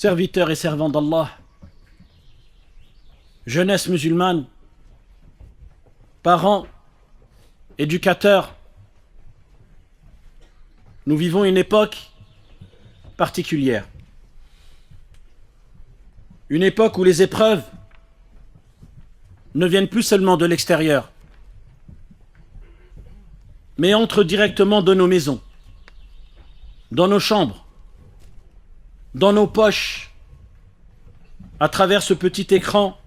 serviteurs et servants d'Allah, jeunesse musulmane, parents, éducateurs, nous vivons une époque particulière. Une époque où les épreuves ne viennent plus seulement de l'extérieur, mais entrent directement dans nos maisons, dans nos chambres, dans nos poches, à travers ce petit écran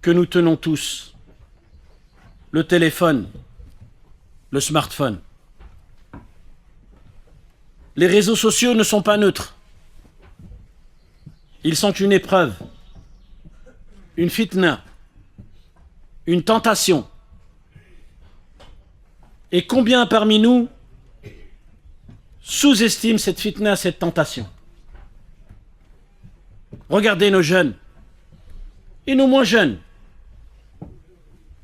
que nous tenons tous, le téléphone, le smartphone. Les réseaux sociaux ne sont pas neutres. Ils sont une épreuve, une fitna, une tentation. Et combien parmi nous sous-estiment cette fitna, cette tentation? Regardez nos jeunes et nos moins jeunes.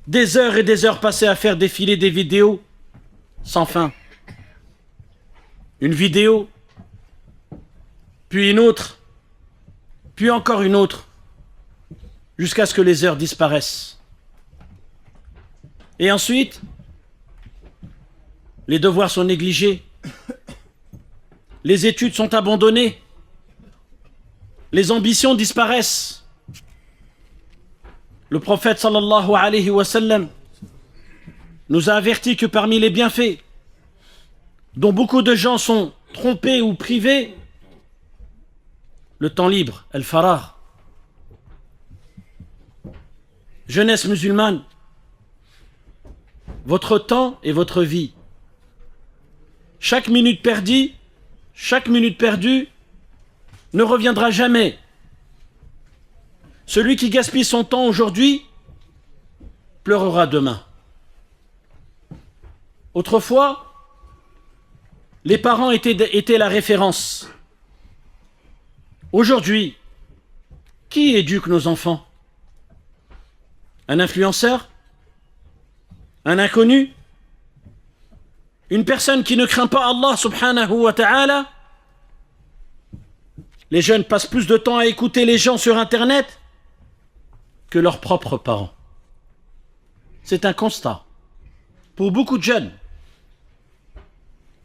Des heures et des heures passées à faire défiler des vidéos sans fin. Une vidéo, puis une autre, puis encore une autre, jusqu'à ce que les heures disparaissent. Et ensuite, les devoirs sont négligés, les études sont abandonnées, les ambitions disparaissent. Le prophète sallallahu alayhi wa sallam nous a avertis que parmi les bienfaits dont beaucoup de gens sont trompés ou privés, le temps libre, al-faragh. Jeunesse musulmane, votre temps et votre vie. Chaque minute perdue ne reviendra jamais. Celui qui gaspille son temps aujourd'hui pleurera demain. Autrefois, les parents étaient la référence. Aujourd'hui, qui éduque nos enfants? Un influenceur? Un inconnu? Une personne qui ne craint pas Allah subhanahu wa ta'ala? Les jeunes passent plus de temps à écouter les gens sur Internet que leurs propres parents. C'est un constat pour beaucoup de jeunes.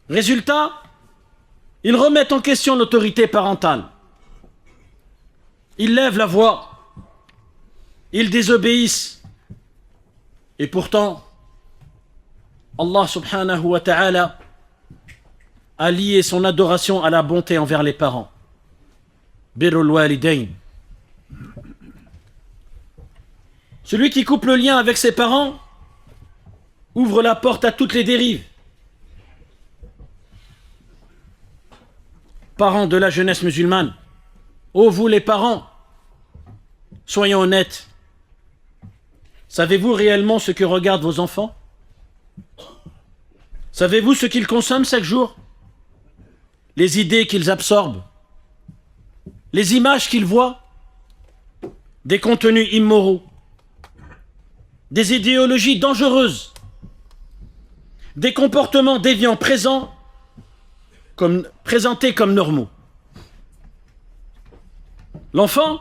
Résultat, ils remettent en question l'autorité parentale. Ils lèvent la voix. Ils désobéissent. Et pourtant, Allah subhanahu wa ta'ala a lié son adoration à la bonté envers les parents. Birrul walidayn. Celui qui coupe le lien avec ses parents ouvre la porte à toutes les dérives. Parents de la jeunesse musulmane, ô vous les parents, soyons honnêtes. Savez-vous réellement ce que regardent vos enfants? Savez-vous ce qu'ils consomment chaque jour? Les idées qu'ils absorbent? Les images qu'ils voient? Des contenus immoraux? Des idéologies dangereuses? Des comportements déviants présentés comme normaux. L'enfant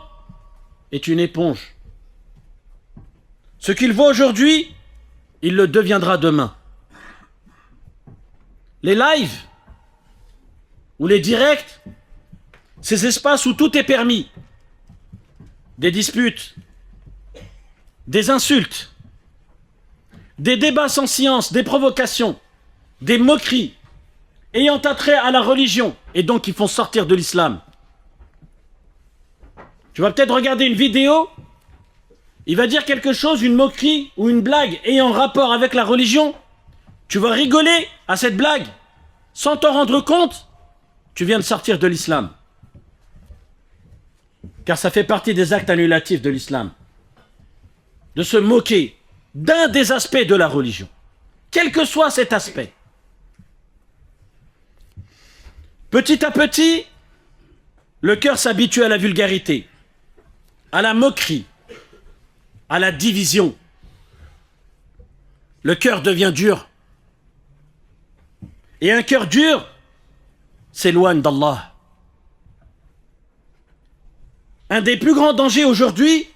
est une éponge. Ce qu'il voit aujourd'hui, il le deviendra demain. Les lives ou les directs, ces espaces où tout est permis, des disputes, des insultes, des débats sans science, des provocations, des moqueries, ayant attrait à la religion, et donc qui font sortir de l'islam. Tu vas peut-être regarder une vidéo, il va dire quelque chose, une moquerie ou une blague ayant rapport avec la religion, tu vas rigoler à cette blague, sans t'en rendre compte, tu viens de sortir de l'islam. Car ça fait partie des actes annulatifs de l'islam. De se moquer d'un des aspects de la religion, quel que soit cet aspect. Petit à petit, le cœur s'habitue à la vulgarité, à la moquerie, à la division. Le cœur devient dur. Et un cœur dur s'éloigne d'Allah. Un des plus grands dangers aujourd'hui,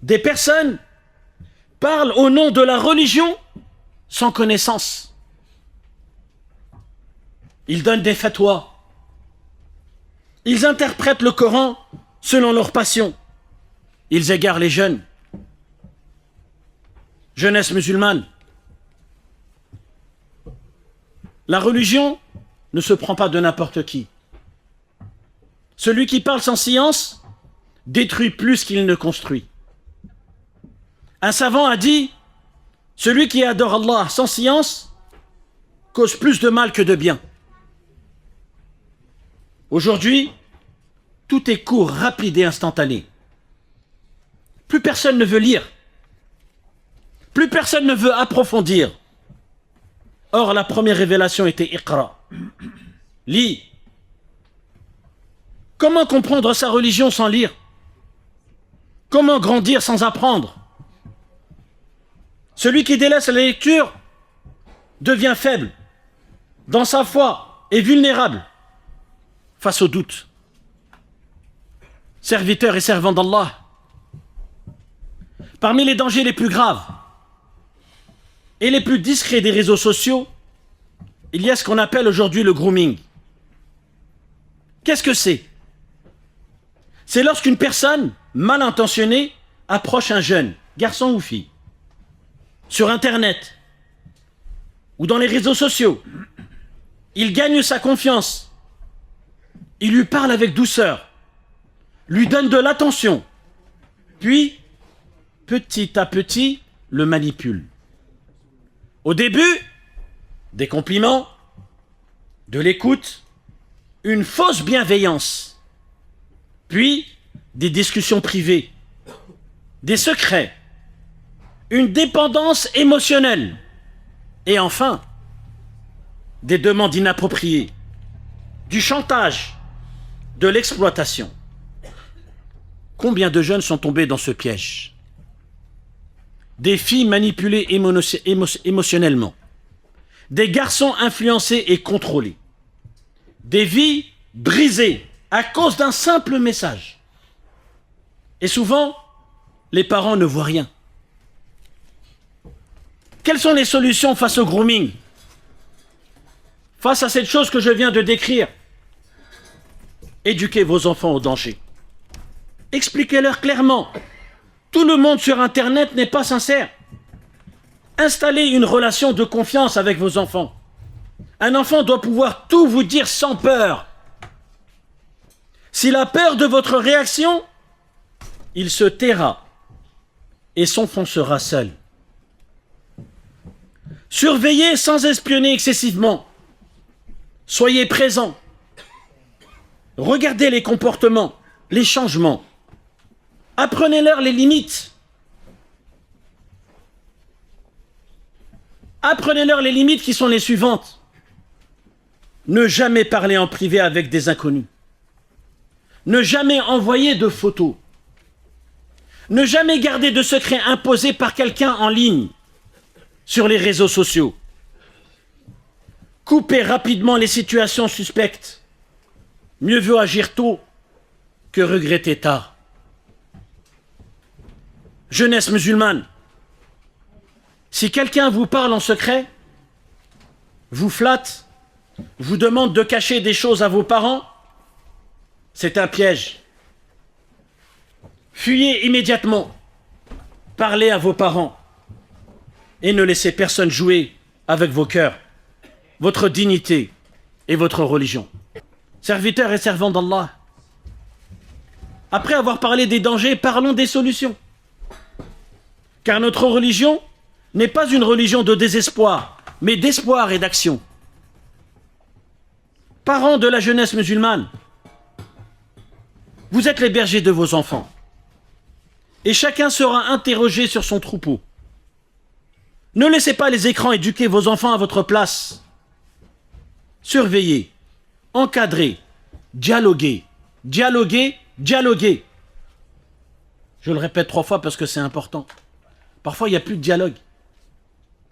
des personnes parlent au nom de la religion sans connaissance. Ils donnent des fatwas. Ils interprètent le Coran selon leur passion. Ils égarent les jeunes. Jeunesse musulmane. La religion ne se prend pas de n'importe qui. Celui qui parle sans science détruit plus qu'il ne construit. Un savant a dit, celui qui adore Allah sans science cause plus de mal que de bien. Aujourd'hui, tout est court, rapide et instantané. Plus personne ne veut lire. Plus personne ne veut approfondir. Or, la première révélation était Iqra. Lis. Comment comprendre sa religion sans lire? Comment grandir sans apprendre? Celui qui délaisse la lecture devient faible dans sa foi et vulnérable face au doute. Serviteurs et servants d'Allah, parmi les dangers les plus graves et les plus discrets des réseaux sociaux, il y a ce qu'on appelle aujourd'hui le grooming. Qu'est-ce que c'est? C'est lorsqu'une personne mal intentionnée approche un jeune, garçon ou fille, sur Internet ou dans les réseaux sociaux. Il gagne sa confiance. Il lui parle avec douceur, lui donne de l'attention, puis, petit à petit, le manipule. Au début, des compliments, de l'écoute, une fausse bienveillance, puis des discussions privées, des secrets, une dépendance émotionnelle, et enfin, des demandes inappropriées, du chantage, de l'exploitation. Combien de jeunes sont tombés dans ce piège? Des filles manipulées émotionnellement, des garçons influencés et contrôlés, des vies brisées à cause d'un simple message. Et souvent, les parents ne voient rien. Quelles sont les solutions face au grooming? Face à cette chose que je viens de décrire? Éduquez vos enfants au danger. Expliquez-leur clairement. Tout le monde sur Internet n'est pas sincère. Installez une relation de confiance avec vos enfants. Un enfant doit pouvoir tout vous dire sans peur. S'il a peur de votre réaction, il se taira et s'enfoncera seul. Surveillez sans espionner excessivement. Soyez présents. Regardez les comportements, les changements. Apprenez-leur les limites. Apprenez-leur les limites qui sont les suivantes. Ne jamais parler en privé avec des inconnus. Ne jamais envoyer de photos. Ne jamais garder de secrets imposés par quelqu'un en ligne, sur les réseaux sociaux. Coupez rapidement les situations suspectes. Mieux vaut agir tôt que regretter tard. Jeunesse musulmane, si quelqu'un vous parle en secret, vous flatte, vous demande de cacher des choses à vos parents, c'est un piège. Fuyez immédiatement, parlez à vos parents et ne laissez personne jouer avec vos cœurs, votre dignité et votre religion. Serviteurs et servants d'Allah, après avoir parlé des dangers, parlons des solutions. Car notre religion n'est pas une religion de désespoir, mais d'espoir et d'action. Parents de la jeunesse musulmane, vous êtes les bergers de vos enfants. Et chacun sera interrogé sur son troupeau. Ne laissez pas les écrans éduquer vos enfants à votre place. Surveillez, encadrez, dialoguez, dialoguez, dialoguez. Je le répète 3 fois parce que c'est important. Parfois, il n'y a plus de dialogue.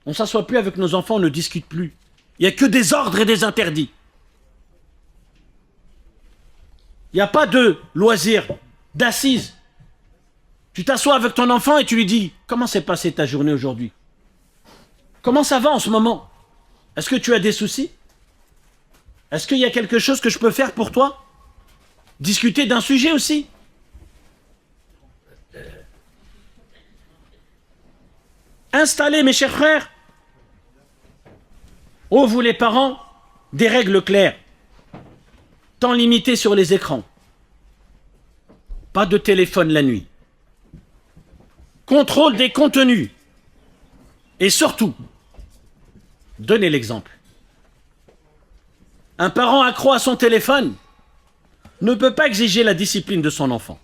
On ne s'assoit plus avec nos enfants, on ne discute plus. Il n'y a que des ordres et des interdits. Il n'y a pas de loisir, d'assise. Tu t'assois avec ton enfant et tu lui dis, comment s'est passée ta journée aujourd'hui? Comment ça va en ce moment? Est-ce que tu as des soucis? Est-ce qu'il y a quelque chose que je peux faire pour toi? Discuter d'un sujet aussi. Installez, mes chers frères, ô vous les parents, des règles claires. Temps limité sur les écrans. Pas de téléphone la nuit. Contrôle des contenus. Et surtout, donnez l'exemple. Un parent accro à son téléphone ne peut pas exiger la discipline de son enfant.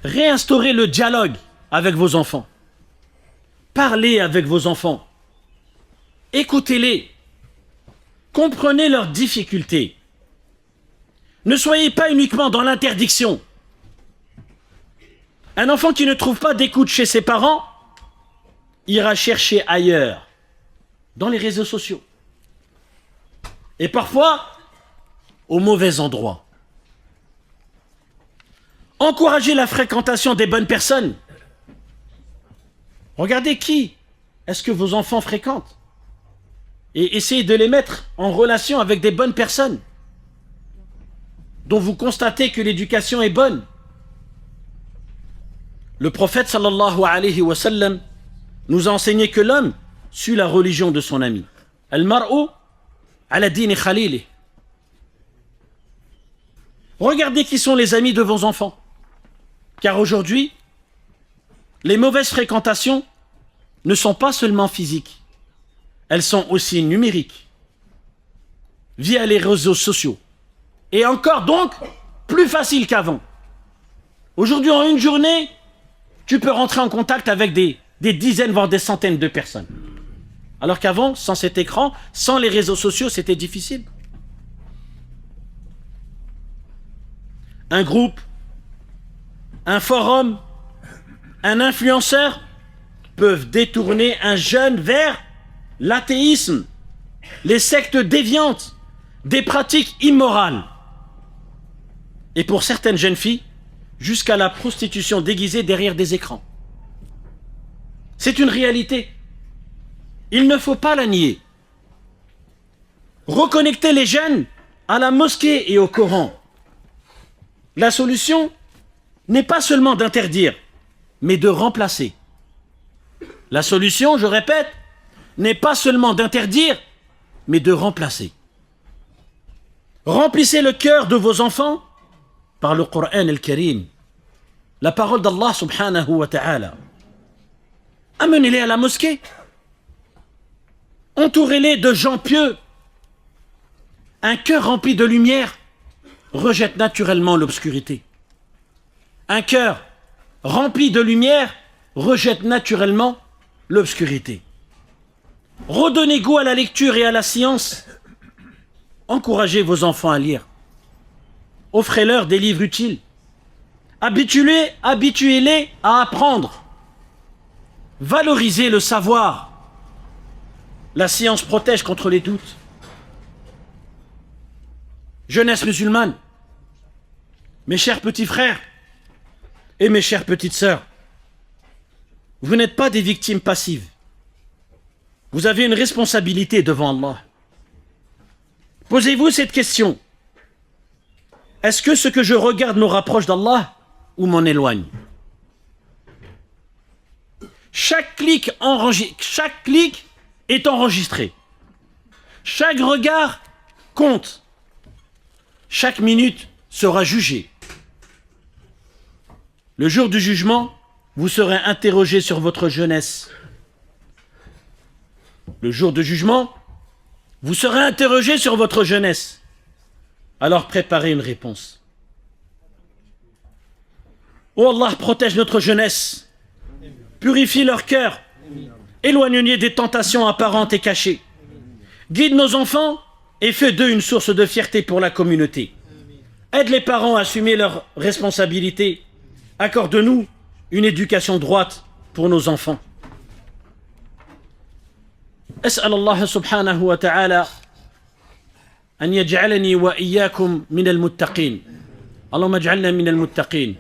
Réinstaurez le dialogue avec vos enfants. Parlez avec vos enfants. Écoutez-les. Comprenez leurs difficultés. Ne soyez pas uniquement dans l'interdiction. Un enfant qui ne trouve pas d'écoute chez ses parents ira chercher ailleurs, dans les réseaux sociaux. Et parfois, au mauvais endroit. Encouragez la fréquentation des bonnes personnes. Regardez qui est-ce que vos enfants fréquentent. Et essayez de les mettre en relation avec des bonnes personnes dont vous constatez que l'éducation est bonne. Le prophète sallallahu alayhi wa sallam nous a enseigné que l'homme suit la religion de son ami. Al-mar'u ala dini khalili. Regardez qui sont les amis de vos enfants. Car aujourd'hui, les mauvaises fréquentations ne sont pas seulement physiques. Elles sont aussi numériques, via les réseaux sociaux. Et encore donc, plus facile qu'avant. Aujourd'hui, en une journée, tu peux rentrer en contact avec des dizaines, voire des centaines de personnes. Alors qu'avant, sans cet écran, sans les réseaux sociaux, c'était difficile. Un groupe, un forum, un influenceur peuvent détourner un jeune vers l'athéisme, les sectes déviantes, des pratiques immorales. Et pour certaines jeunes filles, jusqu'à la prostitution déguisée derrière des écrans. C'est une réalité. Il ne faut pas la nier. Reconnecter les jeunes à la mosquée et au Coran. La solution n'est pas seulement d'interdire, mais de remplacer. La solution, je répète, n'est pas seulement d'interdire, mais de remplacer. Remplissez le cœur de vos enfants par le Coran al-Karim, la parole d'Allah subhanahu wa ta'ala. Amenez-les à la mosquée. Entourez-les de gens pieux. Un cœur rempli de lumière rejette naturellement l'obscurité. Un cœur rempli de lumière rejette naturellement l'obscurité. Redonnez goût à la lecture et à la science. Encouragez vos enfants à lire. Offrez-leur des livres utiles. Habituez-les à apprendre. Valorisez le savoir. La science protège contre les doutes. Jeunesse musulmane, mes chers petits frères et mes chères petites sœurs, vous n'êtes pas des victimes passives. Vous avez une responsabilité devant Allah. Posez-vous cette question. Est-ce que ce que je regarde me rapproche d'Allah ou m'en éloigne? Chaque clic est enregistré. Chaque regard compte. Chaque minute sera jugée. Le jour du jugement, vous serez interrogé sur votre jeunesse. Le jour du jugement, vous serez interrogé sur votre jeunesse. Alors préparez une réponse. Oh Allah, protège notre jeunesse. Purifie leur cœur. Éloigne-les des tentations apparentes et cachées. Guide nos enfants et fais d'eux une source de fierté pour la communauté. Aide les parents à assumer leurs responsabilités. Accorde-nous une éducation droite pour nos enfants. أسأل الله سبحانه وتعالى أن يجعلني وإياكم من المتقين. اللهم اجعلنا من المتقين،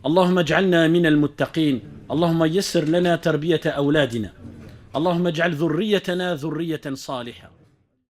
اللهم اجعلنا من المتقين. اللهم يسر لنا تربية أولادنا، اللهم اجعل ذريتنا ذرية صالحة.